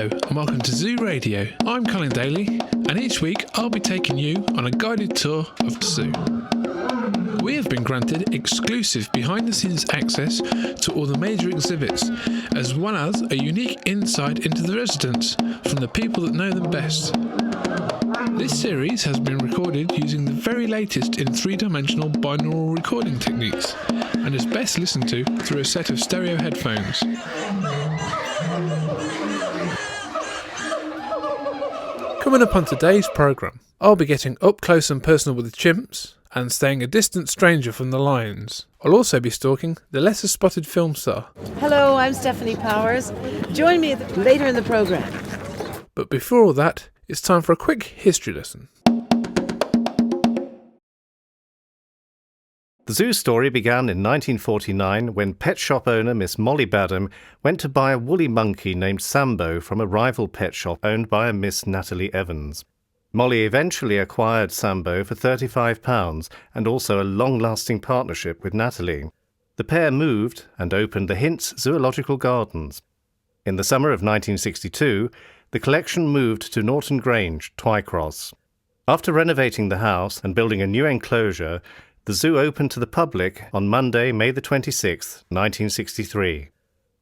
Hello and welcome to Zoo Radio. I'm Colin Daly and each week I'll be taking you on a guided tour of the zoo. We have been granted exclusive behind-the-scenes access to all the major exhibits, as well as a unique insight into the residents from the people that know them best. This series has been recorded using the very latest in three-dimensional binaural recording techniques and is best listened to through a set of stereo headphones. Coming up on today's programme, I'll be getting up close and personal with the chimps and staying a distant stranger from the lions. I'll also be stalking the lesser spotted film star. Hello, I'm Stephanie Powers. Join me later in the programme. But before all that, it's time for a quick history lesson. The zoo story began in 1949 when pet shop owner Miss Molly Badham went to buy a woolly monkey named Sambo from a rival pet shop owned by a Miss Natalie Evans. Molly eventually acquired Sambo for £35 and also a long-lasting partnership with Natalie. The pair moved and opened the Hints Zoological Gardens. In the summer of 1962, the collection moved to Norton Grange, Twycross. After renovating the house and building a new enclosure, the zoo opened to the public on Monday, May the 26th, 1963.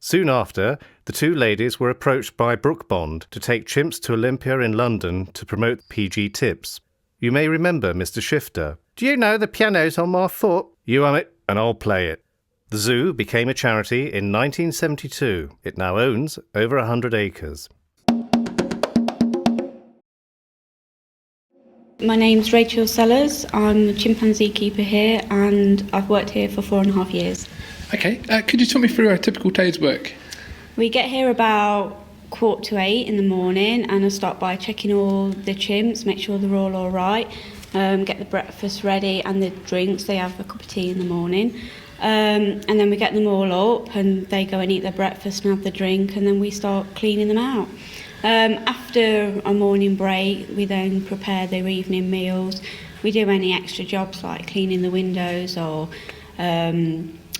Soon after, the two ladies were approached by Brooke Bond to take chimps to Olympia in London to promote PG Tips. You may remember Mr. Shifter. Do you know the piano's on my foot? You hum it and I'll play it. The zoo became a charity in 1972. It now owns over 100 acres. My name's Rachel Sellers. I'm a chimpanzee keeper here and I've worked here for 4.5 years. Okay, could you talk me through a typical day's work? We get here about 7:45 in the morning and I start by checking all the chimps, make sure they're all right, get the breakfast ready and the drinks. They have a cup of tea in the morning. And then we get them all up and they go and eat their breakfast and have the drink and then we start cleaning them out. After a morning break, we then prepare their evening meals. We do any extra jobs like cleaning the windows or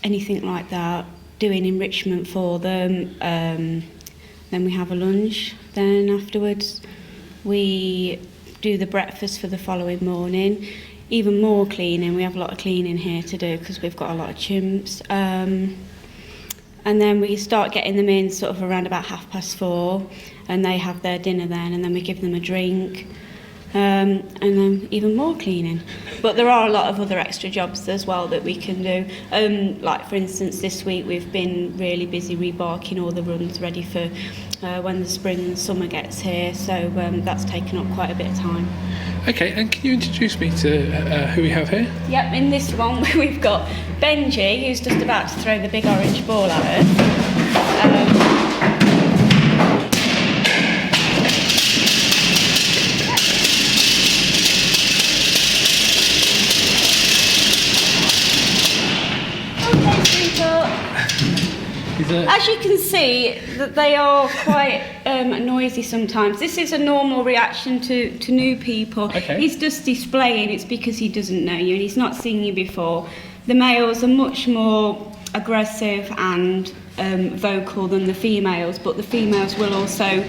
anything like that, doing enrichment for them. Then we have a lunch. Then afterwards, we do the breakfast for the following morning. Even more cleaning. We have a lot of cleaning here to do because we've got a lot of chimps. And then we start getting them in sort of around about 4:30 and they have their dinner then and then we give them a drink and then even more cleaning. But there are a lot of other extra jobs as well that we can do. Like for instance this week we've been really busy rebarking all the runs ready for when the spring and summer gets here, so that's taken up quite a bit of time. Okay, and can you introduce me to who we have here? Yep, in this one we've got Benji, who's just about to throw the big orange ball at us. As you can see, that they are quite noisy sometimes. This is a normal reaction to new people. Okay. He's just displaying, it's because he doesn't know you and he's not seen you before. The males are much more aggressive and vocal than the females, but the females will also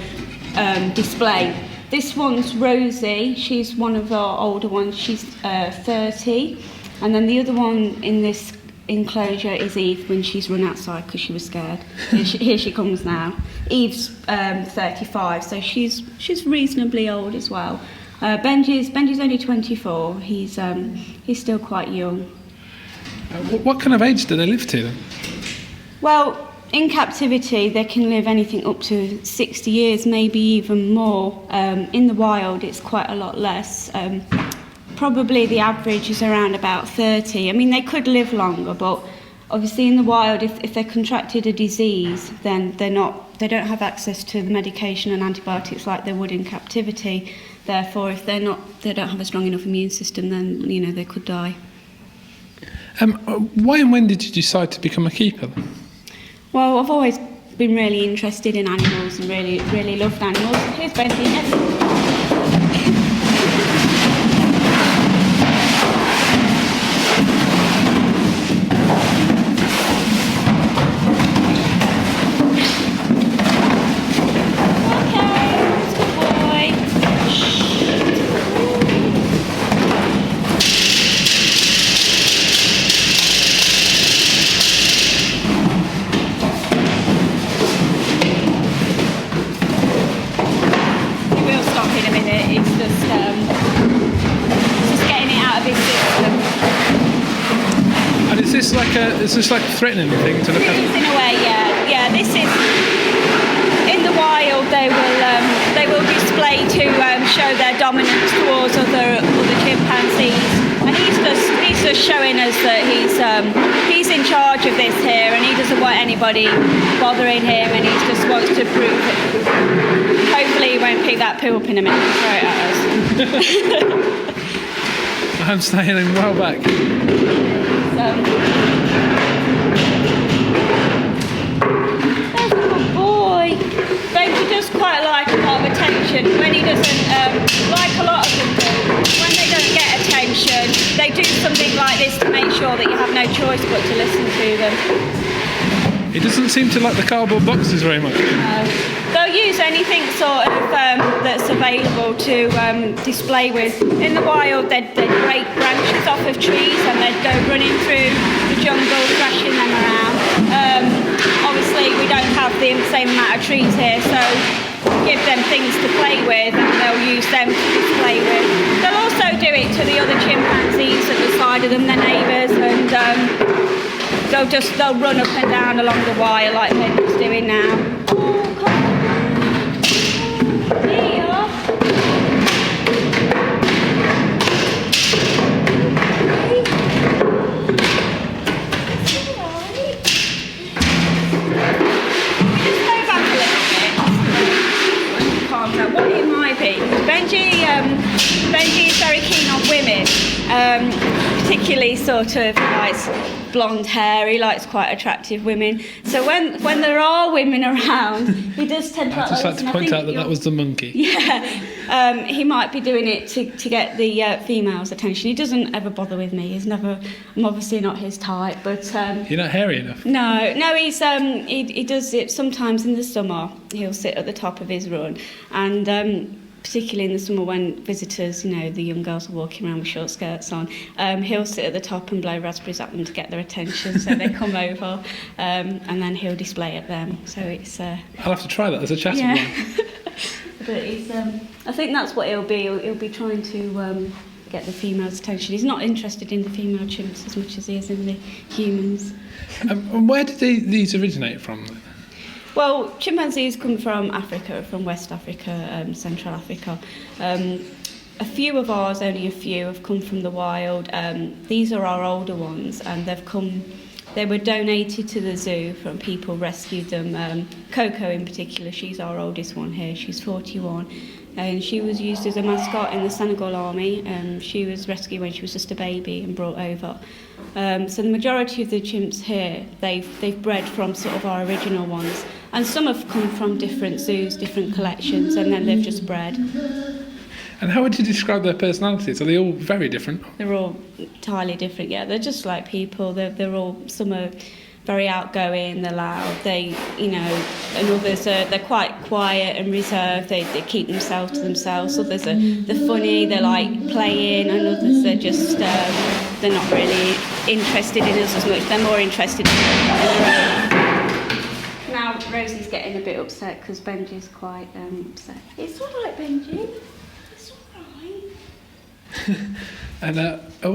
display. This one's Rosie, she's one of our older ones, she's 30. And then the other one in this enclosure is Eve when she's run outside because she was scared. Here she comes now. Eve's 35, so she's reasonably old as well. Benji's only 24. He's still quite young. What kind of age do they live to then? Well, in captivity they can live anything up to 60 years, maybe even more. In the wild it's quite a lot less. Probably the average is around about 30. I mean, they could live longer, but obviously in the wild, if they contracted a disease, then they don't have access to the medication and antibiotics like they would in captivity. Therefore, if they don't have a strong enough immune system, then they could die. Why and when did you decide to become a keeper? Well, I've always been really interested in animals and really loved animals. Here's Benji. Okay. it's just like a threatening thing to look It at. is in a way, yeah. Yeah, this is in the wild. They will display to show their dominance towards other chimpanzees, and he's just showing us that he's in charge of this here, and he doesn't want anybody bothering him, and he just wants to prove it. Hopefully, he won't pick that poo up in a minute and throw it at us. I'm staying well back. There's a good boy. Benji does quite like a lot of attention. When he doesn't, like a lot of them do, when they don't get attention, they do something like this to make sure that you have no choice but to listen to them. He doesn't seem to like the cardboard boxes very much. They'll use anything sort of that's available to display with. In the wild, they'd break branches off of trees and they'd go running through the jungle, thrashing them around. Obviously, we don't have the same amount of trees here, so give them things to play with and they'll use them to display with. They'll also do it to the other chimpanzees at the side of them, their neighbours, and they'll run up and down along the wire like Benji's doing now. Oh, come on. Here you are. Just go back a little bit. Calm down. What it might be. Benji is very keen on women, particularly sort of likes blonde hair. He likes quite attractive women. So when there are women around, he does tend to. I'd just like to point out that was the monkey. Yeah, he might be doing it to get the female's attention. He doesn't ever bother with me. I'm obviously not his type, but. You're not hairy enough. No, he's he does it sometimes in the summer. He'll sit at the top of his run, and particularly in the summer when visitors, the young girls are walking around with short skirts on, he'll sit at the top and blow raspberries at them to get their attention, so they come over, and then he'll display at them. So it's. I'll have to try that as a chatting one. But he's. I think that's what he'll be. He'll be trying to get the female's attention. He's not interested in the female chimps as much as he is in the humans. And where did these originate from? Well, chimpanzees come from Africa, from West Africa, Central Africa. A few of ours, only a few, have come from the wild. These are our older ones, and they were donated to the zoo from people rescued them. Coco in particular, she's our oldest one here, she's 41. And she was used as a mascot in the Senegal army. She was rescued when she was just a baby and brought over. So the majority of the chimps here, they've bred from sort of our original ones. And some have come from different zoos, different collections, and then they've just bred. And how would you describe their personalities? Are they all very different? They're all entirely different, yeah. They're just like people. They're all, some are very outgoing, they're loud, and others they're quite quiet and reserved, they keep themselves to themselves. Others they're funny, they like playing, and others they're just, they're not really interested in us as much, they're more interested in their own. Now Rosie's getting a bit upset because Benji's quite upset. It's all right, Benji. It's all right. And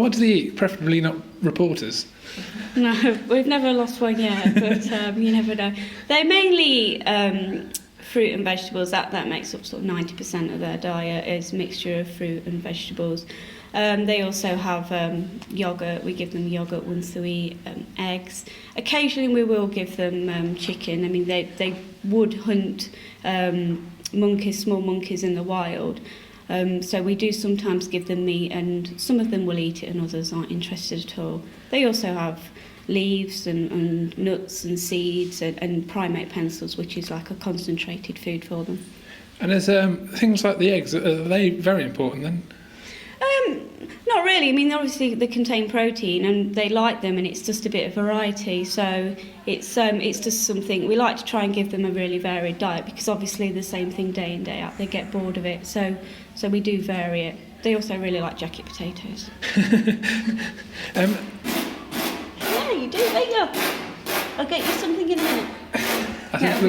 what do they eat? Preferably not reporters. No, we've never lost one yet, but you never know. They mainly eat fruit and vegetables. That makes up sort of 90% of their diet is mixture of fruit and vegetables. They also have yoghurt. We give them yoghurt once a week, eggs. Occasionally we will give them chicken. I mean, they would hunt small monkeys in the wild. So we do sometimes give them meat, and some of them will eat it and others aren't interested at all. They also have leaves and nuts and seeds and primate pencils, which is like a concentrated food for them. And there's things like the eggs. Are they very important then? Not really. I mean, obviously they contain protein and they like them, and it's just a bit of variety. So it's just something we like to try and give them a really varied diet, because obviously the same thing day in day out, they get bored of it. So we do vary it. They also really like jacket potatoes. Yeah, you do. There you go. I'll get you something in a minute. I think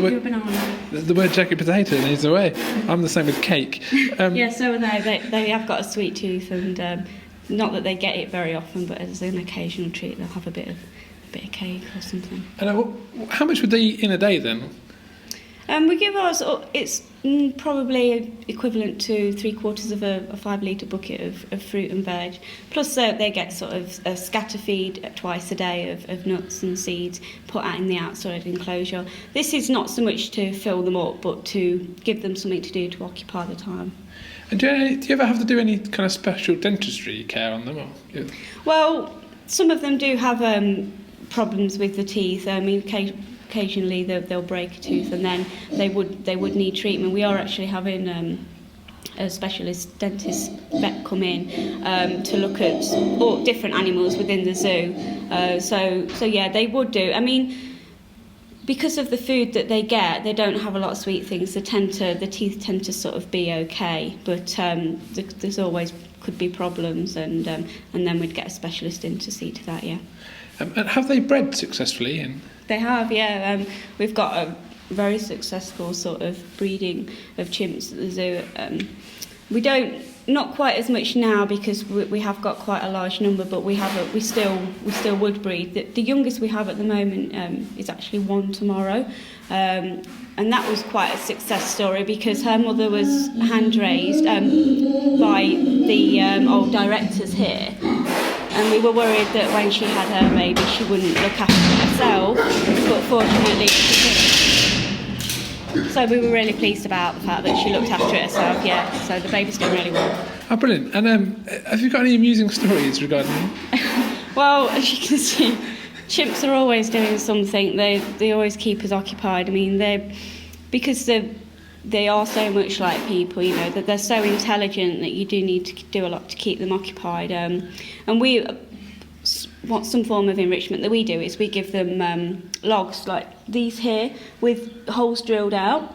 the word jacket potato needs away. I'm the same with cake. Yeah, so are they. They have got a sweet tooth, and not that they get it very often, but as an occasional treat, they'll have a bit of bit of cake or something. And how much would they eat in a day then? We give ours, it's probably equivalent to 3/4 of a 5-litre bucket of fruit and veg. Plus they get sort of a scatter feed twice a day of nuts and seeds put out in the outside enclosure. This is not so much to fill them up, but to give them something to do to occupy the time. And do you ever have to do any kind of special dentistry care on them? Or? Well, some of them do have problems with the teeth. I mean, occasionally they'll break a tooth, and then they would need treatment. We are actually having a specialist dentist vet come in to look at all different animals within the zoo. So yeah, they would do. I mean, because of the food that they get, they don't have a lot of sweet things. The teeth tend to sort of be okay, but there's always could be problems, and then we'd get a specialist in to see to that. Yeah. And have they bred successfully? They have, yeah. We've got a very successful sort of breeding of chimps at the zoo. We don't, not quite as much now because we have got quite a large number, but we still would breed. The youngest we have at the moment is actually 1 tomorrow, and that was quite a success story because her mother was hand raised by the old directors here. And we were worried that when she had her baby, she wouldn't look after herself, but fortunately she did. So we were really pleased about the fact that she looked after it herself, yeah. So the baby's doing really well. Oh, brilliant. And have you got any amusing stories regarding them? Well, as you can see, chimps are always doing something. They always keep us occupied. I mean, because they are so much like people, you know, that they're so intelligent that you do need to do a lot to keep them occupied. And we want some form of enrichment that we do is we give them logs like these here with holes drilled out,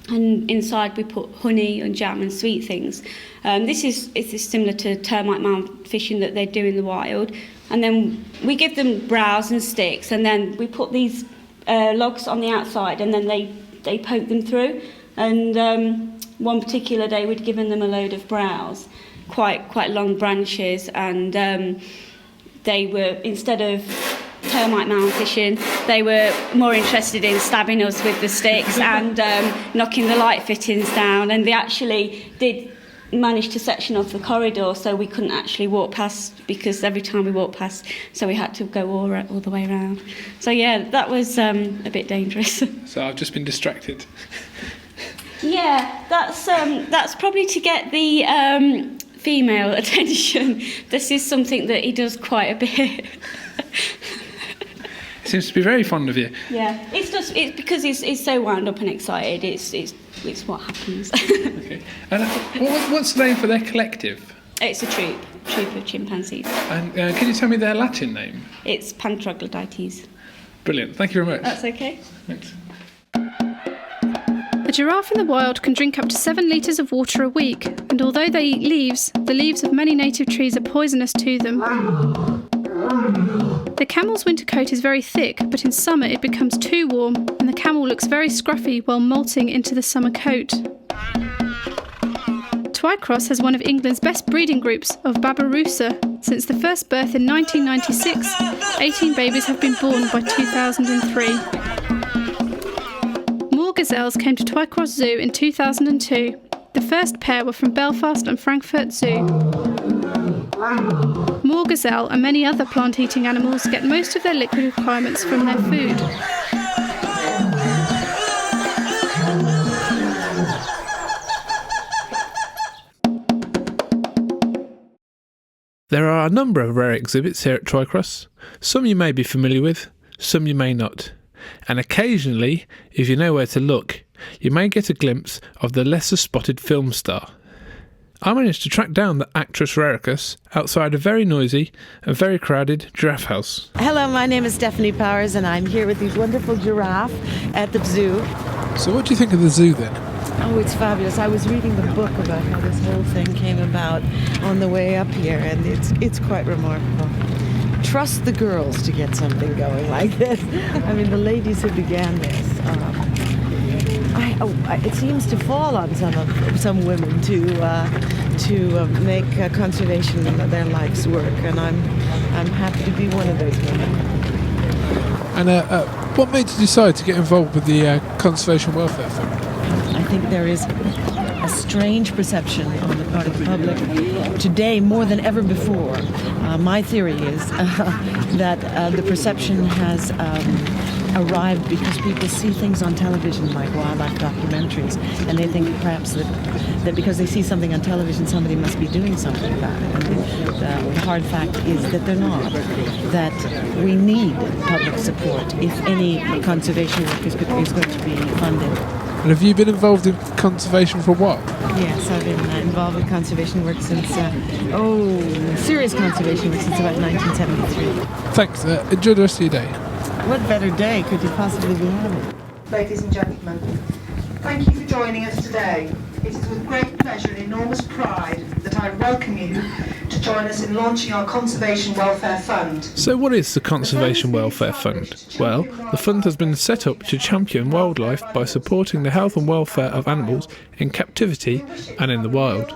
and inside we put honey and jam and sweet things. This is similar to termite mound fishing that they do in the wild. And then we give them browse and sticks, and then we put these logs on the outside, and then they poke them through. And one particular day we'd given them a load of browse, quite long branches, and they were, instead of termite mound fishing, they were more interested in stabbing us with the sticks and knocking the light fittings down, and they actually did manage to section off the corridor so we couldn't actually walk past, because every time we walked past, so we had to go all the way around. So yeah, that was a bit dangerous. So I've just been distracted. Yeah, that's probably to get the female attention. This is something that he does quite a bit. Seems to be very fond of you. Yeah, it's because he's so wound up and excited. It's what happens. Okay. And what's the name for their collective? It's a troop of chimpanzees. And can you tell me their Latin name? It's Pantroglodytes. Brilliant. Thank you very much. That's okay. Thanks. A giraffe in the wild can drink up to 7 litres of water a week, and although they eat leaves, the leaves of many native trees are poisonous to them. The camel's winter coat is very thick, but in summer it becomes too warm, and the camel looks very scruffy while molting into the summer coat. Twycross has one of England's best breeding groups of Babirusa. Since the first birth in 1996, 18 babies have been born by 2003. More gazelles came to Twycross Zoo in 2002. The first pair were from Belfast and Frankfurt Zoo. More gazelle and many other plant-eating animals get most of their liquid requirements from their food. There are a number of rare exhibits here at Twycross. Some you may be familiar with, some you may not. And occasionally, if you know where to look, you may get a glimpse of the lesser spotted film star. I managed to track down the actress Raricus outside a very noisy and very crowded giraffe house. Hello, my name is Stephanie Powers, and I'm here with these wonderful giraffe at the zoo. So what do you think of the zoo then? Oh, it's fabulous. I was reading the book about how this whole thing came about on the way up here, and it's quite remarkable. Trust the girls to get something going like this. I mean, the ladies who began this, it seems to fall on some women to make conservation their life's work, and I'm happy to be one of those women. And what made you decide to get involved with the Conservation Welfare Fund? I think there is a strange perception on the part of the public today more than ever before. My theory is that the perception has arrived because people see things on television like wildlife documentaries, and they think perhaps that because they see something on television, somebody must be doing something about it. And the hard fact is that they're not. That we need public support if any conservation work is going to be funded. And have you been involved in conservation for a while? Yes, I've been involved with conservation work since, serious conservation work since about 1973. Thanks. Enjoy the rest of your day. What better day could you possibly be having? Ladies and gentlemen, thank you for joining us today. It is with great pleasure and enormous pride that I welcome you to join us in launching our Conservation Welfare Fund. So what is the Conservation Welfare Fund? Well, the fund has been set up to champion wildlife by supporting the health and welfare of animals in captivity and in the wild.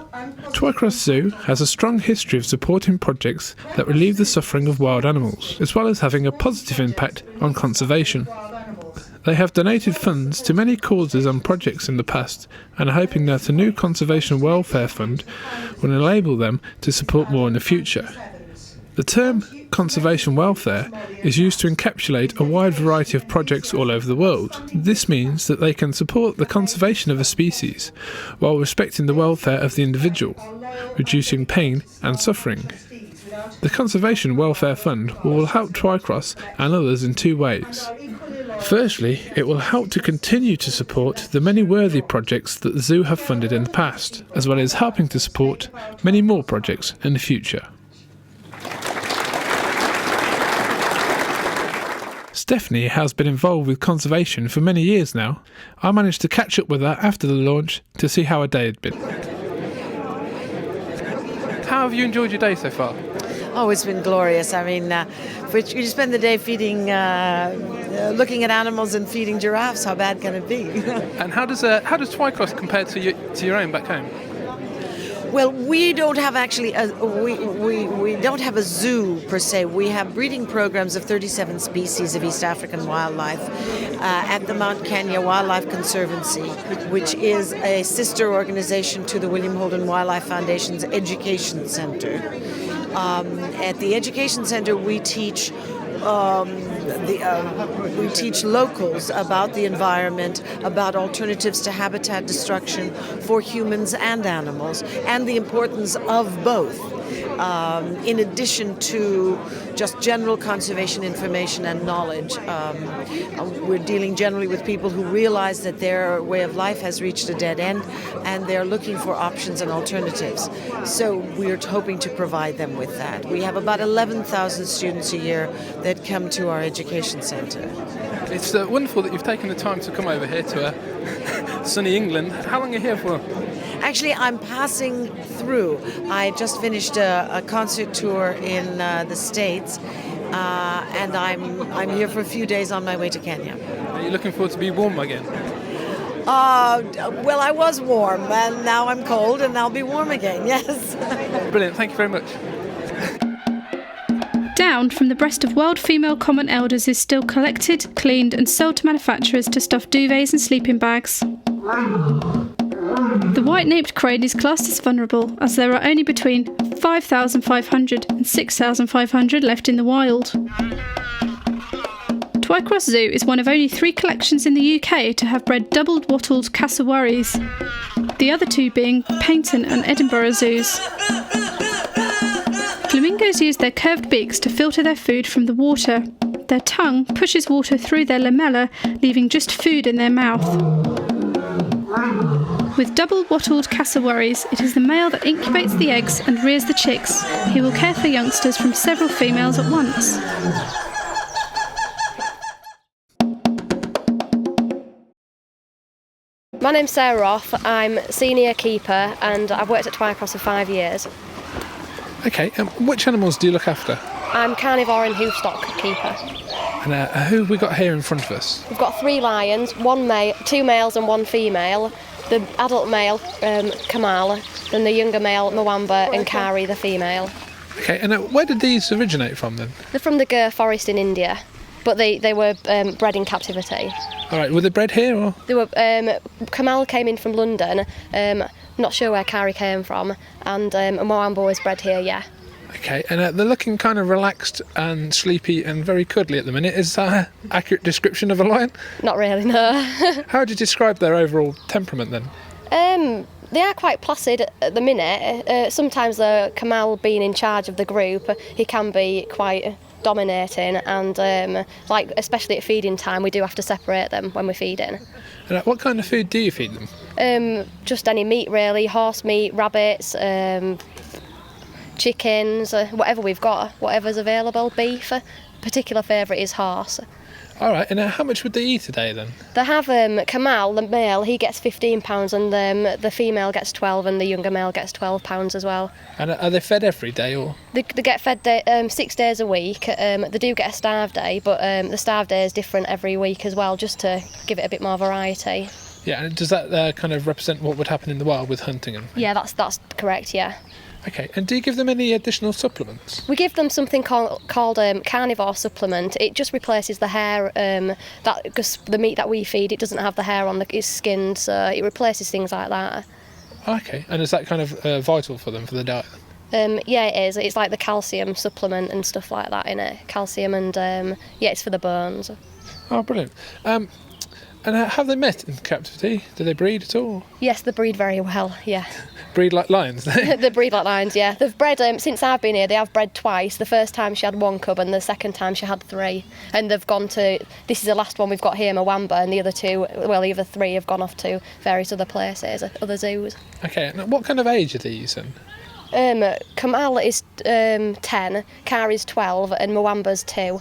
Twycross Zoo has a strong history of supporting projects that relieve the suffering of wild animals, as well as having a positive impact on conservation. They have donated funds to many causes and projects in the past and are hoping that a new Conservation Welfare Fund will enable them to support more in the future. The term conservation welfare is used to encapsulate a wide variety of projects all over the world. This means that they can support the conservation of a species while respecting the welfare of the individual, reducing pain and suffering. The Conservation Welfare Fund will help Twycross and others in two ways. Firstly, it will help to continue to support the many worthy projects that the zoo have funded in the past, as well as helping to support many more projects in the future. Stephanie has been involved with conservation for many years now. I managed to catch up with her after the launch to see how her day had been. How have you enjoyed your day so far? Oh, it's been glorious. I mean, you spend the day feeding, looking at animals and feeding giraffes. How bad can it be? And how does Twycross compare to your own back home? Well, we don't have actually we don't have a zoo per se. We have breeding programs of 37 species of East African wildlife at the Mount Kenya Wildlife Conservancy, which is a sister organization to the William Holden Wildlife Foundation's Education Center. At the Education Center, we teach locals about the environment, about alternatives to habitat destruction for humans and animals, and the importance of both, in addition to just general conservation information and knowledge. We're dealing generally with people who realize that their way of life has reached a dead end, and they're looking for options and alternatives. So we're hoping to provide them with that. We have about 11,000 students a year that come to our education centre. It's wonderful that you've taken the time to come over here to sunny England. How long are you here for? Actually, I'm passing through. I just finished a concert tour in the States, and I'm here for a few days on my way to Kenya. Are you looking forward to be warm again? Well, I was warm, and now I'm cold, and I'll be warm again, yes. Brilliant, thank you very much. Down from the breast of wild female common elders is still collected, cleaned and sold to manufacturers to stuff duvets and sleeping bags. The white-naped crane is classed as vulnerable, as there are only between 5,500 and 6,500 left in the wild. Twycross Zoo is one of only 3 collections in the UK to have bred doubled wattled cassowaries, the other 2 being Paignton and Edinburgh zoos. Flamingos use their curved beaks to filter their food from the water. Their tongue pushes water through their lamella, leaving just food in their mouth. With double-wattled cassowaries, it is the male that incubates the eggs and rears the chicks. He will care for youngsters from several females at once. My name's Sarah Roth. I'm senior keeper and I've worked at Twycross for 5 years. Okay, which animals do you look after? I'm carnivore and hoofstock keeper. And who have we got here in front of us? We've got 3 lions, 2 males and 1 female. The adult male, Kamal, then the younger male, Mwamba, and Kari, the female. Okay, and where did these originate from then? They're from the Gir forest in India. but they were bred in captivity. All right, were they bred here or? They were Kamal came in from London. Not sure where Kari came from, and Moamba was bred here. Yeah. Okay, and they're looking kind of relaxed and sleepy and very cuddly at the minute. Is that an accurate description of a lion? Not really, no. How would you describe their overall temperament then? They are quite placid at the minute. Sometimes Kamal being in charge of the group, he can be quite dominating, and like especially at feeding time, we do have to separate them when we're feeding. And what kind of food do you feed them? Just any meat really, horse meat, rabbits, chickens, whatever we've got, whatever's available, beef. Particular favourite is horse. All right, and how much would they eat a day then? They have Kamal, the male, he gets £15, and the female gets 12, and the younger male gets £12 as well. And are they fed every day or? They get fed 6 days a week. They do get a starve day, but the starve day is different every week as well, just to give it a bit more variety. Yeah, and does that kind of represent what would happen in the wild with hunting and things? Yeah, that's correct, yeah. Okay, and do you give them any additional supplements? We give them something called carnivore supplement. It just replaces the hair, because the meat that we feed, it doesn't have the hair on it's skinned, so it replaces things like that. Okay, and is that kind of vital for them, for the diet? Yeah, it is. It's like the calcium supplement and stuff like that in it. Calcium and, yeah, it's for the bones. Oh, brilliant. And have they met in captivity? Do they breed at all? Yes, they breed very well, yeah. Breed like lions? They breed like lions, yeah. They've bred, since I've been here, they have bred twice. The first time she had 1 cub and the second time she had 3. And they've gone to, this is the last one we've got here, Moamba, and the other 3 have gone off to various other places, other zoos. Okay, and what kind of age are these then? Kamal is 10, Kari's 12, and Moamba's 2.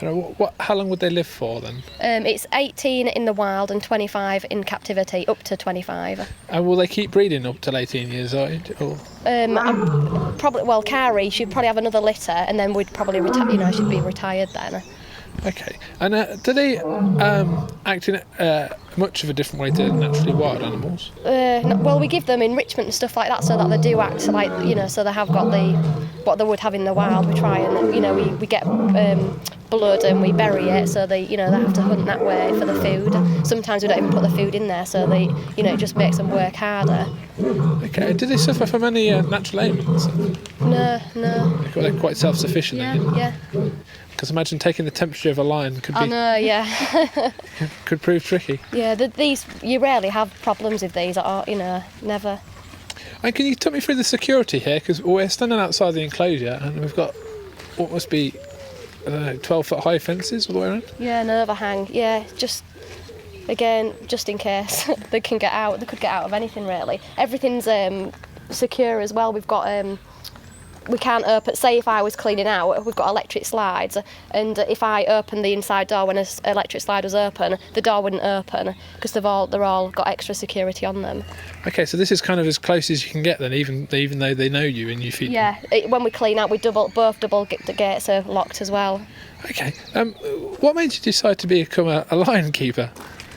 And how long would they live for then? It's 18 in the wild and 25 in captivity, up to 25. And will they keep breeding up till 18 years old? Or? Kari, she'd probably have another litter, and then we'd probably she'd be retired then. Okay. And do they act in much of a different way to naturally wild animals? We give them enrichment and stuff like that, so that they do act like, so they have got what they would have in the wild. We try and, we get blood and we bury it, so they have to hunt that way for the food. Sometimes we don't even put the food in there, so it just makes them work harder. Okay. Do they suffer from any natural ailments? No. They're quite self-sufficient. Yeah. Because imagine taking the temperature of a lion could be. I know, yeah. could prove tricky. Yeah, you rarely have problems with these, never. And can you talk me through the security here? Because we're standing outside the enclosure and we've got what must be 12-foot high fences all the way around. Yeah, an overhang. Yeah, just in case they can get out. They could get out of anything really. Everything's secure as well. We've got. We can't open, say if I was cleaning out, we've got electric slides, and if I opened the inside door when an electric slide was open, the door wouldn't open because they're all got extra security on them. Okay, so this is kind of as close as you can get then, even though they know you and you feed them. Yeah, when we clean out, both double the gates are locked as well. Okay, what made you decide to become a lion keeper?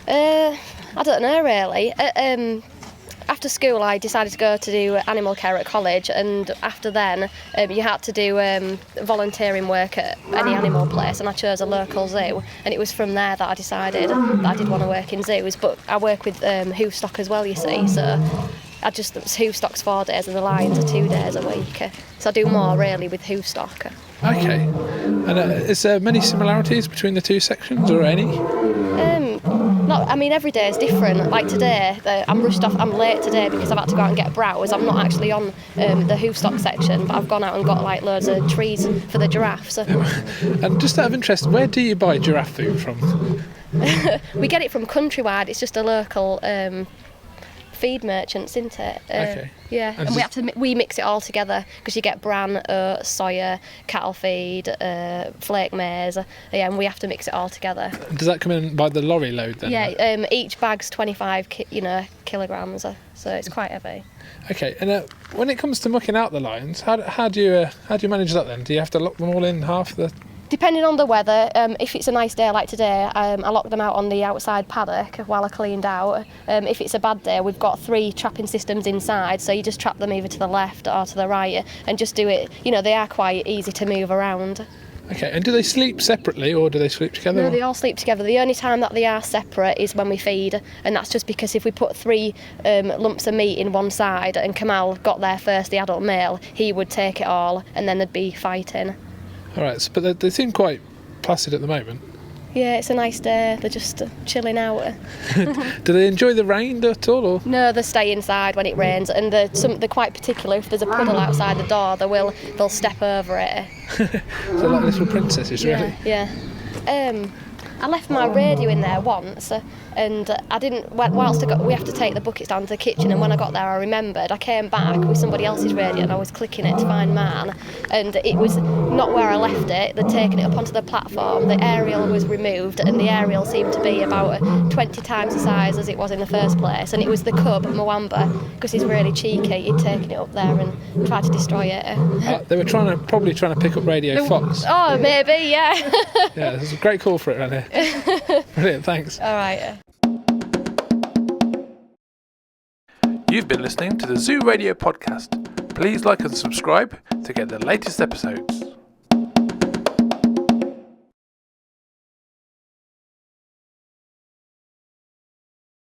I don't know really. After school I decided to go to do animal care at college, and after then you had to do volunteering work at any animal place, and I chose a local zoo, and it was from there that I decided that I did want to work in zoos. But I work with hoof stock as well, you see, so hoof stock's 4 days and the lions are 2 days a week, so I do more really with hoof stock. Okay, and is there many similarities between the two sections or any? Every day is different. Like today, I'm rushed off. I'm late today because I've had to go out and get a browse. I'm not actually on the hoof stock section, but I've gone out and got like loads of trees for the giraffes. And just out of interest, where do you buy giraffe food from? We get it from Countrywide. It's just a local feed merchants, isn't it? Okay. Yeah, and we mix it all together because you get bran, oats, soya, cattle feed, flake maize, and we have to mix it all together. Does that come in by the lorry load then? Yeah, each bag's 25 kilograms, so it's quite heavy. Okay, and when it comes to mucking out the lions, how do you manage that then? Do you have to lock them all in half the? Depending on the weather, if it's a nice day like today, I lock them out on the outside paddock while I cleaned out. If it's a bad day, we've got 3 trapping systems inside, so you just trap them either to the left or to the right and just do it. They are quite easy to move around. Okay, and do they sleep separately or do they sleep together? No, they all sleep together. The only time that they are separate is when we feed, and that's just because if we put 3 lumps of meat in one side and Kamal got there first, the adult male, he would take it all and then they'd be fighting. All right, but they seem quite placid at the moment. Yeah, it's a nice day. They're just chilling out. Do they enjoy the rain at all? Or? No, they stay inside when it rains, and they're quite particular. If there's a puddle outside the door, they'll step over it. They're like little princesses, really. Yeah. I left my radio in there once, and I didn't. Whilst we have to take the buckets down to the kitchen, and when I got there, I remembered. I came back with somebody else's radio, and I was clicking it to find mine, and it was not where I left it. They'd taken it up onto the platform. The aerial was removed, and the aerial seemed to be about 20 times the size as it was in the first place. And it was the cub, Mwamba, because he's really cheeky. He'd taken it up there and tried to destroy it. They were probably trying to pick up Radio Fox. Oh, maybe, yeah. Yeah, there's a great call for it around here. Brilliant, thanks. All right. You've been listening to the Zoo Radio podcast. Please like and subscribe to get the latest episodes.